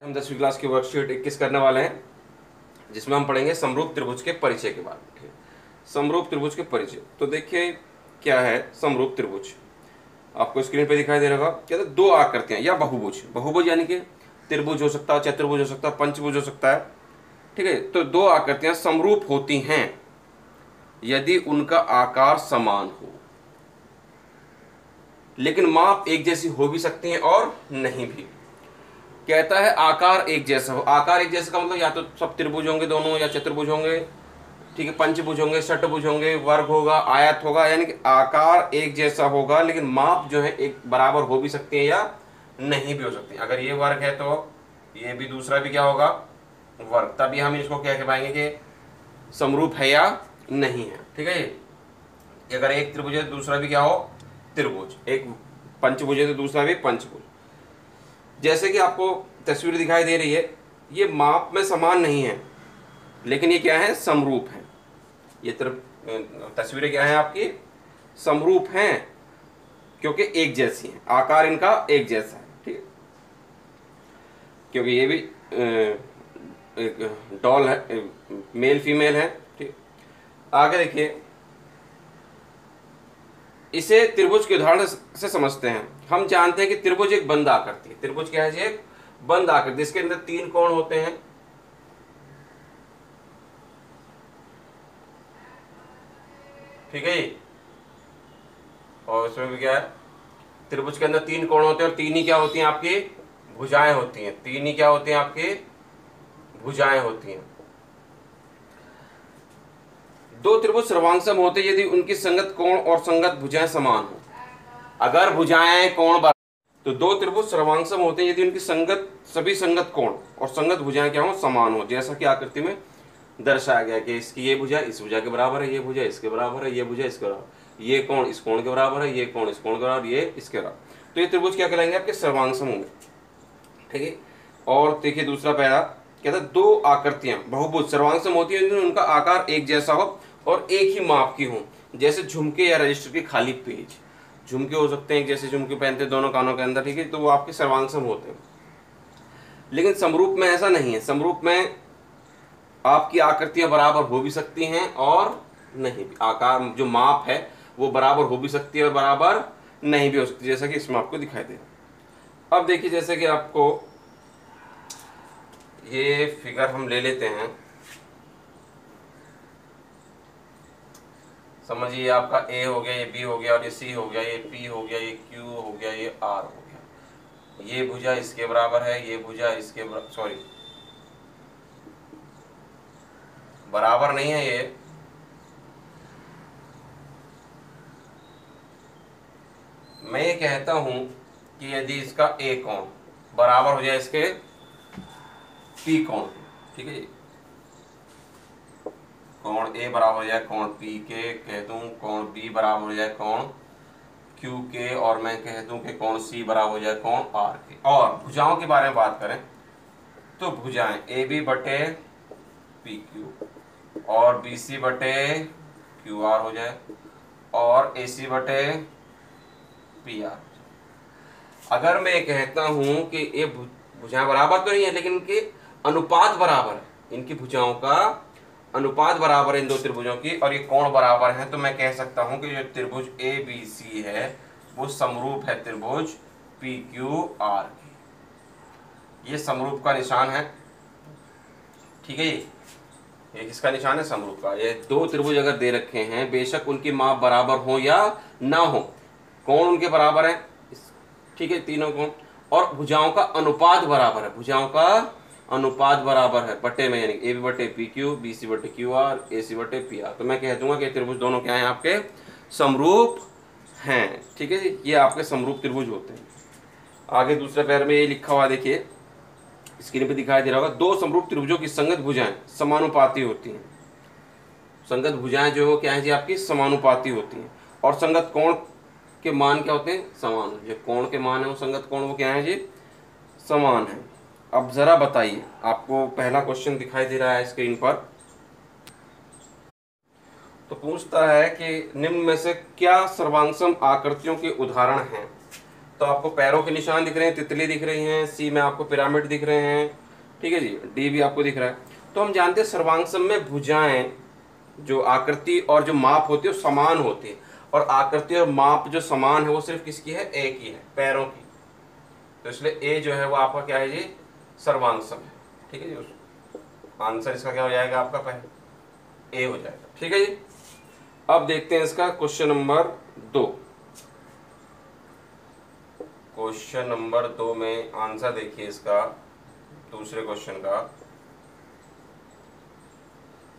हम 10वीं क्लास की वर्कशीट 21 करने वाले हैं, जिसमें हम पढ़ेंगे समरूप त्रिभुज के परिचय के बारे में। ठीक है, समरूप त्रिभुज के परिचय। तो देखिए क्या है समरूप त्रिभुज। आपको स्क्रीन पे दिखाई दे रहा होगा। कहते हैं दो आकृतियां या बहुभुज। बहुभुज यानी कि त्रिभुज हो सकता है, चतुर्भुज हो सकता है, पंचभुज हो सकता है। ठीक है, तो दो आकृतियां समरूप होती हैं यदि उनका आकार समान हो, लेकिन माप एक जैसी हो भी सकती हैं और नहीं भी। कहता है आकार एक जैसा हो। आकार एक जैसा का मतलब या तो सब त्रिभुज होंगे दोनों, या चतुर्भुज होंगे, ठीक है, पंचभुज होंगे, षटभुज होंगे, वर्ग होगा, आयत होगा। यानी कि आकार एक जैसा होगा, लेकिन माप जो है एक बराबर हो भी सकती है या नहीं भी हो सकती है। अगर ये वर्ग है तो ये भी दूसरा भी क्या होगा, वर्ग। तभी हम इसको क्या कह पाएंगे कि समरूप है या नहीं है। ठीक है, अगर एक त्रिभुज है तो दूसरा भी क्या हो, त्रिभुज। एक पंचभुज है तो दूसरा भी पंचभुज। जैसे कि आपको तस्वीर दिखाई दे रही है, ये माप में समान नहीं है, लेकिन ये क्या है, समरूप है। ये तस्वीरें क्या है आपकी, समरूप हैं, क्योंकि एक जैसी हैं, आकार इनका एक जैसा है। ठीक है, क्योंकि ये भी एक डॉल है, मेल फीमेल है। ठीक, आगे देखिए, इसे त्रिभुज के उदाहरण से समझते हैं। हम जानते हैं कि त्रिभुज एक बंद आकृति है। त्रिभुज क्या है जी, एक बंद आकृति। इसके अंदर तीन कोण होते हैं। ठीक है, और इसमें भी क्या है, त्रिभुज के अंदर तीन कोण होते हैं और तीन ही क्या होती हैं आपकी, भुजाएं होती हैं। तीन ही क्या होती हैं आपकी, भुजाएं होती हैं। दो त्रिभुज सर्वांगसम होते यदि उनकी संगत कोण और संगत भुजाएं समान हो। अगर भुजाएं कोण तो दो त्रिभुज सर्वांगसम होते हैं यदि उनकी संगत, सभी संगत कोण और संगत भुजाएं क्या हो, समान हो। जैसा कि आकृति में दर्शाया गया कि इसकी ये भुजा इस भुजा के बराबर है, ये भुजा इसके बराबर है, ये भुजा इसके बराबर, ये कोण इस कोण के बराबर है, ये कोण इस कोण के बराबर, ये इसके बराबर। तो ये त्रिभुज क्या कहलाएंगे, आपके सर्वांगसम होंगे। ठीक है, और देखिए दूसरा पैरा कहता है दो आकृतियां बहुभुज सर्वांगसम होती है उनका आकार एक जैसा हो और एक ही माप की हो। जैसे झुमके या रजिस्टर के खाली पेज। झुमके हो सकते हैं, जैसे झुमके पहनते दोनों कानों के अंदर, ठीक है, तो वो आपके सर्वांगसम होते हैं। लेकिन समरूप में ऐसा नहीं है। समरूप में आपकी आकृतियां बराबर हो भी सकती हैं और नहीं भी। आकार जो माप है वो बराबर हो भी सकती है और बराबर नहीं भी हो सकती, जैसा कि इसमें आपको दिखाई दे रहा है। अब देखिए, जैसे कि आपको ये फिगर हम ले लेते हैं। समझिए आपका ए हो गया, ये बी हो गया, और ये सी हो गया, ये पी हो गया, ये क्यू हो गया, ये आर हो गया। ये भुजा इसके बराबर है, ये भुजा इसके सॉरी बराबर नहीं है। ये मैं ये कहता हूं कि यदि इसका ए कोण बराबर हो जाए इसके पी कोण, ठीक है, कोण ए बराबर हो जाए कोण पी के, कह दूं कोण बी बराबर हो जाए कोण क्यू के, और मैं कह दूं कि कोण सी बराबर हो जाए कोण आर के। और भुजाओं के बारे में बात करें तो भुजाएं ए बी बटे पी क्यू और बी सी बटे क्यू आर हो जाए और ए सी बटे पी आर। अगर मैं कहता हूं कि ये भुजाएं बराबर तो नहीं है, लेकिन इनके अनुपात बराबर है, इनकी भुजाओं का अनुपात बराबर है इन दो त्रिभुजों की, और ये कोण बराबर है, तो मैं कह सकता हूं कि जो त्रिभुज ए बी सी है वो समरूप है त्रिभुज पी क्यू आर की। ये समरूप का निशान है। ठीक है, ये किसका निशान है, समरूप का। ये दो त्रिभुज अगर दे रखे हैं, बेशक उनकी माप बराबर हो या ना हो, कोण उनके बराबर है, ठीक है, तीनों कोण, और भुजाओं का अनुपात बराबर है। भुजाओं का अनुपात बराबर है बटे में, यानी ए बी बटे पी क्यू, बी सी बटे क्यू आर, ए सी बटे पी आर। तो मैं कह दूंगा कि त्रिभुज दोनों क्या हैं, आपके समरूप हैं। ठीक है जी, ये आपके समरूप त्रिभुज होते हैं। आगे दूसरे पैर में ये लिखा हुआ देखिए, स्क्रीन पे दिखाई दे रहा होगा, दो समरूप त्रिभुजों की संगत भुजाएं समानुपाती होती हैं। संगत भुजाएं जो क्या है जी, आपकी समानुपाती होती हैं। और संगत कोण के मान क्या होते हैं, समान। जो कोण के मान है वो संगत कोण वो क्या है जी, समान है। अब जरा बताइए, आपको पहला क्वेश्चन दिखाई दे रहा है स्क्रीन पर। तो पूछता है कि निम्न में से क्या सर्वांगसम आकृतियों के उदाहरण हैं। तो आपको पैरों के निशान दिख रहे हैं, तितली दिख रही हैं, सी में आपको पिरामिड दिख रहे हैं, ठीक है जी, डी भी आपको दिख रहा है। तो हम जानते हैं सर्वांगसम में भुजाएं जो आकृति और जो माप होती है वो समान होती है, और आकृति और माप जो समान है वो सिर्फ किसकी है, ए की है, पैरों की। तो इसलिए ए जो है वो आपका क्या है जी, सर्वांगसम है, ठीक है जी। आंसर इसका क्या हो जाएगा, आपका पहले ए हो जाएगा, ठीक है जी। अब देखते हैं इसका क्वेश्चन नंबर 2। क्वेश्चन नंबर 2 में आंसर देखिए इसका, दूसरे क्वेश्चन का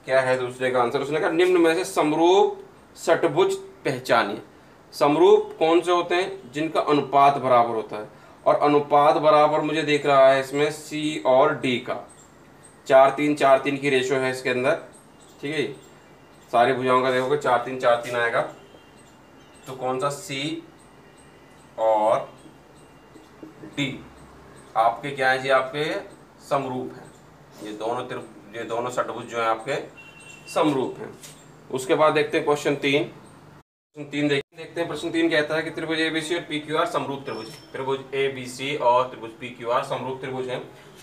क्या है। दूसरे का आंसर उसने कहा निम्न में से समरूप षटभुज पहचानिए। समरूप कौन से होते हैं, जिनका अनुपात बराबर होता है, और अनुपात बराबर मुझे देख रहा है इसमें सी और डी का, 4-3-4-3 की रेशो है इसके अंदर, ठीक है। सारी भुजाओं का देखोगे 4-3-4-3 आएगा। तो कौन सा, सी और डी आपके क्या है जी, आपके समरूप हैं। ये दोनों षटभुज जो हैं आपके समरूप हैं। उसके बाद देखते हैं क्वेश्चन 3। देखते हैं प्रश्न 3 कहता है कि त्रिभुज एबीसी और पीक्यूआर समरूप त्रिभुज, त्रिभुज एबीसी और त्रिभुज पीक्यूआर समरूप त्रिभुज हैं।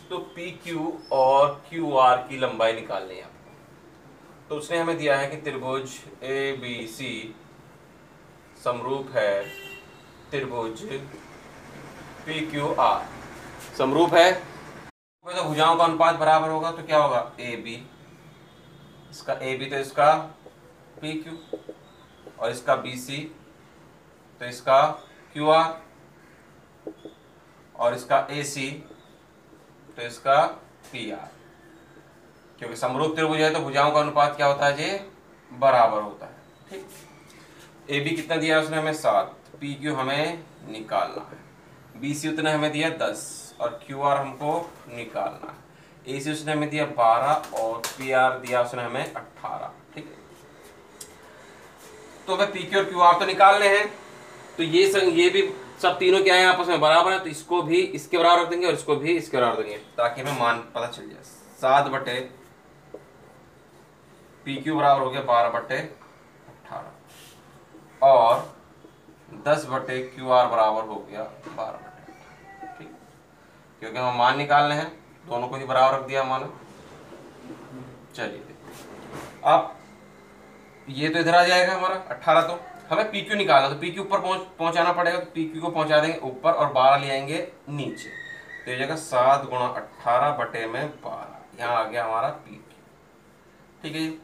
तो पीक्यू और क्यूआर की लंबाई निकालनी है आपको। तो उसने हमें दिया है कि त्रिभुज एबीसी समरूप है त्रिभुज पीक्यूआर, समरूप है। तो भुजाओं का अनुपात बराबर होगा तो क्या होगा, ए बी, इसका ए बी तो इसका पी क्यू, और इसका बी सी तो इसका क्यू आर, और इसका ए सी तो इसका पी आर। क्योंकि समरूप त्रिभुज है तो भुजाओं का अनुपात क्या होता है जी, बराबर होता है, ठीक। ए बी कितना दिया उसने हमें 7, पी क्यू हमें निकालना है, बी सी उतने हमें दिया 10, और क्यू आर हमको निकालना है। ए सी उसने हमें दिया 12, और पी आर दिया उसने हमें 18, ठीक है। तो हमें पी क्यू और क्यू आर तो निकालने हैं। तो ये भी सब तीनों क्या है, आपस में बराबर है, तो इसको भी इसके बराबर रख देंगे और इसको भी इसके बराबर देंगे, ताकि हमें मान पता चल जाए। 7 बटे पी क्यू बराबर हो गया 12/18, और 10 बटे क्यू आर बराबर हो गया 12/18, ठीक। क्योंकि हम मान निकालने हैं, दोनों को ही बराबर रख दिया मान। चलिए अब ये तो इधर आ जाएगा हमारा 18, तो हमें पी क्यू निकालना, तो पी क्यू ऊपर पहुंचाना पड़ेगा। तो पी क्यू को पहुंचा देंगे ऊपर और 12 ले आएंगे नीचे। तो ये जगह 7 × 18 बटे में 12, यहाँ आ गया हमारा पी क्यू, ठीक है जी।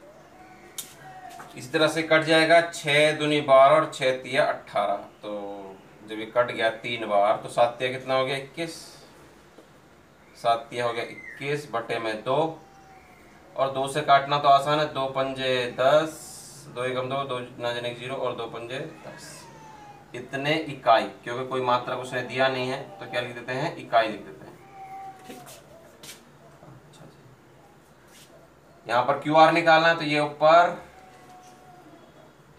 इस तरह से कट जाएगा, 6 दूनी 12 और 6 तिया 18। तो जब ये कट गया 3 बार तो 7 तिया कितना हो गया, 21। 7 तिया हो गया 21 बटे में 2, और 2 से काटना तो आसान है, 2 पंजे 10, 2 एकम 2, 2 9 0, और 2 पंजे 10, इतने इकाई। क्योंकि कोई मात्रक उसने दिया नहीं है तो क्या लिख देते हैं, इकाई लिख देते हैं, ठीक। अच्छा जी, यहाँ पर क्यू आर निकालना है, तो ये ऊपर,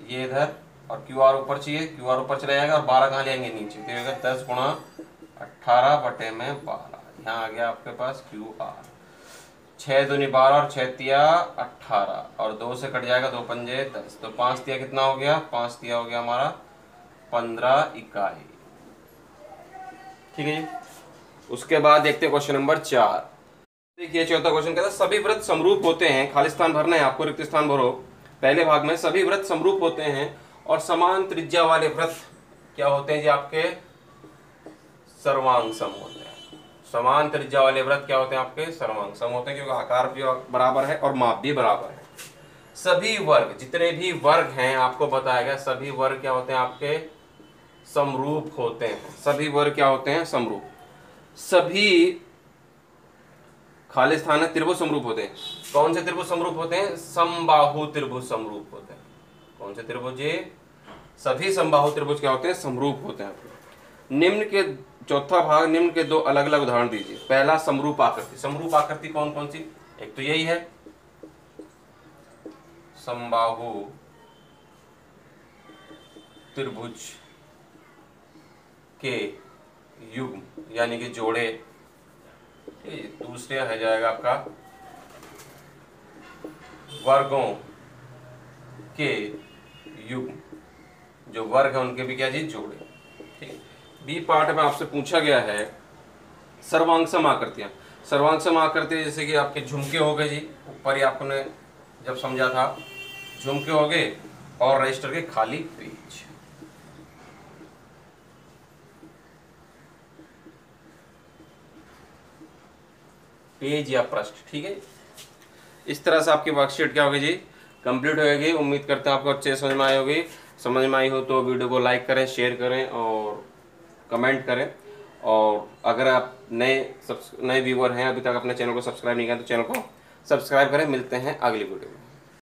ये इधर, और क्यू आर ऊपर चाहिए, क्यू आर ऊपर चला जाएगा, और 12 कहाँ ले आएंगे, नीचे। तो ये 10 × 18 बटे में 12, यहाँ आ गया आपके पास क्यू आर। 6 दूनी 12 और 6 तिया 18, और 2 से कट जाएगा, 2 पंजे 10, तो 5 तिया कितना हो गया, 5 तिया हो गया हमारा 15 इकाई, ठीक है जी। उसके बाद देखते हैं क्वेश्चन नंबर 4। देखिए चौथा क्वेश्चन कहता है सभी वृत्त समरूप होते हैं, खाली स्थान भरना है आपको, रिक्त स्थान भरो। पहले भाग में सभी वृत्त समरूप होते हैं और समान त्रिज्या वाले वृत्त क्या होते हैं जी, आपके सर्वांग सम होते हैं। समान त्रिज्या वाले वृत्त क्या होते हैं, आपके सर्वांग सम होते हैं, क्योंकि आकार भी बराबर है और माप भी बराबर है। सभी वर्ग, जितने भी वर्ग हैं आपको बताया गया, सभी वर्ग क्या होते हैं, आपके समरूप होते हैं। सभी वर्ग क्या होते हैं, समरूप। सभी खाली स्थान है त्रिभुज समरूप होते हैं। कौन से त्रिभुज समरूप होते हैं, समबाहु त्रिभुज समरूप होते हैं। कौन से त्रिभुज, सभी समबाहु त्रिभुज क्या होते हैं, समरूप होते हैं। निम्न के चौथा भाग, निम्न के 2 अलग अलग उदाहरण दीजिए। पहला समरूप आकृति। समरूप आकृति कौन कौन सी, एक तो यही है समबाहु त्रिभुज के युग्म, यानी कि जोड़े। दूसरे है जाएगा आपका वर्गों के युग्म, जो वर्ग है उनके भी क्या जी, जोड़े, ठीक। बी पार्ट में आपसे पूछा गया है सर्वांग सम आकृतियाँ। सर्वांग सम आकृतियाँ जैसे कि आपके झुमके हो गए जी, ऊपर ही आपने जब समझा था, झुमके हो गए और रजिस्टर के खाली पेज। पेज या पृष्ठ, ठीक है। इस तरह से आपकी वर्कशीट क्या होगी जी, कंप्लीट होगी। उम्मीद करते हैं आपको अच्छे समझ में आई होगी। समझ में आई हो तो वीडियो को लाइक करें, शेयर करें और कमेंट करें। और अगर आप नए व्यूअर हैं, अभी तक अपने चैनल को सब्सक्राइब नहीं किया तो चैनल को सब्सक्राइब करें। मिलते हैं अगली वीडियो में।